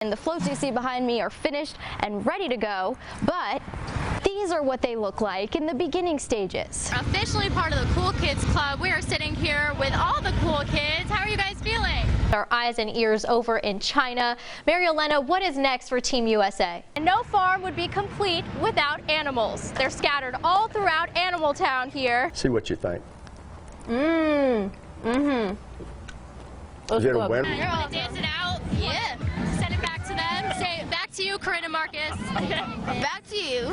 And the floats you see behind me are finished and ready to go, but these are what they look like in the beginning stages. Officially part of the Cool Kids Club, we are sitting here with all the cool kids. How are you guys feeling? Our eyes and ears over in China. Mary Elena, what is next for Team USA? And no farm would be complete without animals. They're scattered all throughout Animal Town here. See what you think. Those Is it a winner? You're all dance it out? Yeah. Send it back to them. Say it back to you, Corinne and Marcus. Back to you.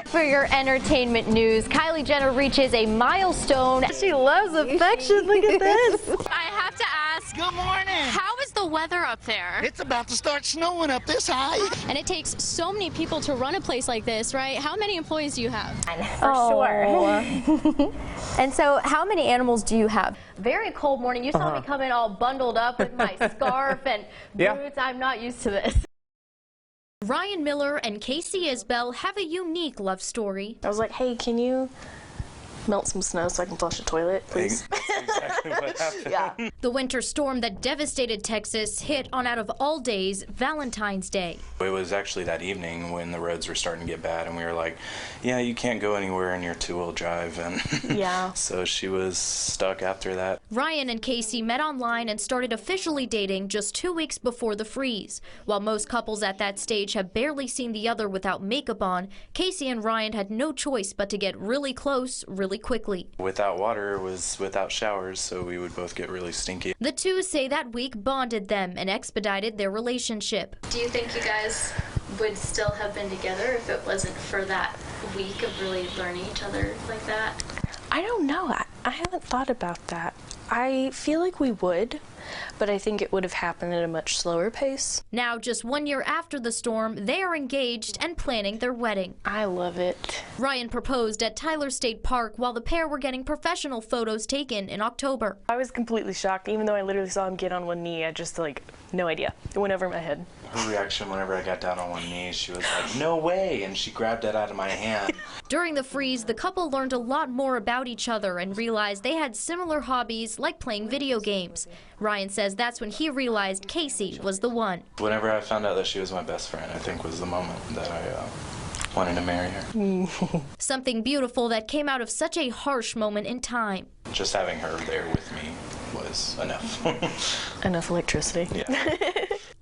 For your entertainment news, Kylie Jenner reaches a milestone. She loves affection. Look at this. I have to ask, Good morning. how is the weather up there? It's about to start snowing up this high. And it takes so many people to run a place like this, right? How many employees do you have? For sure. And so how many animals do you have? Very cold morning. You saw me come in all bundled up with my scarf and boots. I'm not used to this. Ryan Miller and Casey Isbell have a unique love story. I was like, hey, can you melt some snow so I can flush the toilet, please? Exactly what happened. Yeah. The winter storm that devastated Texas hit on, out of all days, Valentine's Day. It was actually that evening when the roads were starting to get bad, and we were like, yeah, you can't go anywhere in your two-wheel drive. And Yeah. so she was stuck after that. Ryan and Casey met online and started officially dating just 2 weeks before the freeze. While most couples at that stage have barely seen the other without makeup on, Casey and Ryan had no choice but to get really close really quickly. Without water was without showers, so we would both get really stinky. The two say that week bonded them and expedited their relationship. Do you think you guys would still have been together if it wasn't for that week of really learning each other like that? I don't know. I haven't thought about that. I feel like we would, but I think it would have happened at a much slower pace. Now, just 1 year after the storm, they are engaged and planning their wedding. I love it. Ryan proposed at Tyler State Park while the pair were getting professional photos taken in October. I was completely shocked, even though I literally saw him get on one knee. I just, no idea. It went over my head. Her reaction whenever I got down on one knee, she was like, no way, and she grabbed it out of my hand. During the freeze, the couple learned a lot more about each other and realized they had similar hobbies like playing video games. Ryan says that's when he realized Casey was the one. Whenever I found out that she was my best friend, I think was the moment that I wanted to marry her. Something beautiful that came out of such a harsh moment in time. Just having her there with me was enough. Enough electricity. Yeah.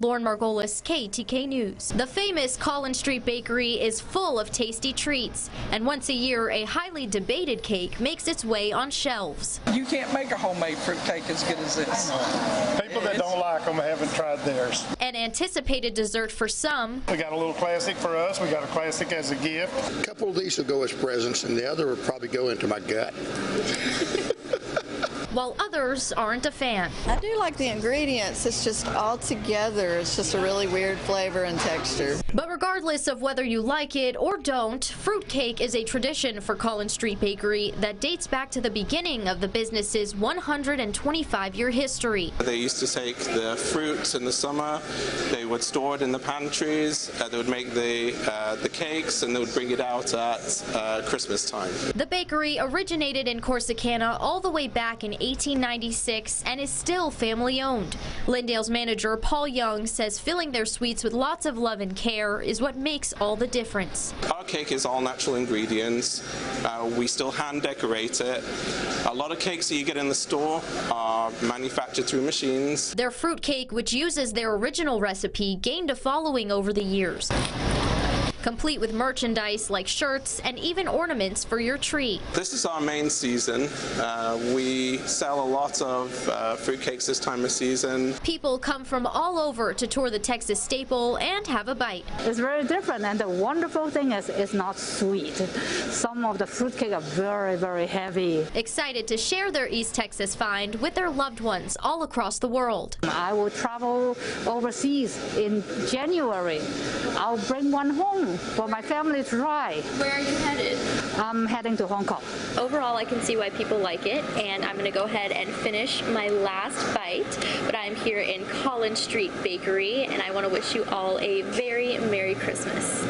Lauren Margolis, KETK News. The famous Collins Street Bakery is full of tasty treats, and once a year, a highly debated cake makes its way on shelves. You can't make a homemade fruit cake as good as this. People that don't like them haven't tried theirs. An anticipated dessert for some. We got a little classic for us. We got a classic as a gift. A couple of these will go as presents, and the other will probably go into my gut. While others aren't a fan. I do like the ingredients. It's just all together. It's just a really weird flavor and texture. But regardless of whether you like it or don't, fruitcake is a tradition for Collins Street Bakery that dates back to the beginning of the business's 125-year history. They used to take the fruits in the summer, they would store it in the pantries, they would make the cakes, and they would bring it out at Christmas time. The bakery originated in Corsicana all the way back in 1896 and is still family owned. Lindale's manager Paul Young says filling their sweets with lots of love and care is what makes all the difference. Our cake is all natural ingredients. We still hand decorate it. A lot of cakes that you get in the store are manufactured through machines. Their fruit cake, which uses their original recipe, gained a following over the years, complete with merchandise like shirts and even ornaments for your tree. This is our main season. We sell a lot of fruitcakes this time of season. People come from all over to tour the Texas staple and have a bite. It's very different, and the wonderful thing is it's not sweet. Some of the fruitcake are very, very heavy. Excited to share their East Texas find with their loved ones all across the world. I will travel overseas in January. I'll bring one home for my family to try. Where are you headed? I'm heading to Hong Kong. Overall, I can see why people like it, and I'm going to go ahead and finish my last bite. But I'm here in Collins Street Bakery, and I want to wish you all a very Merry Christmas.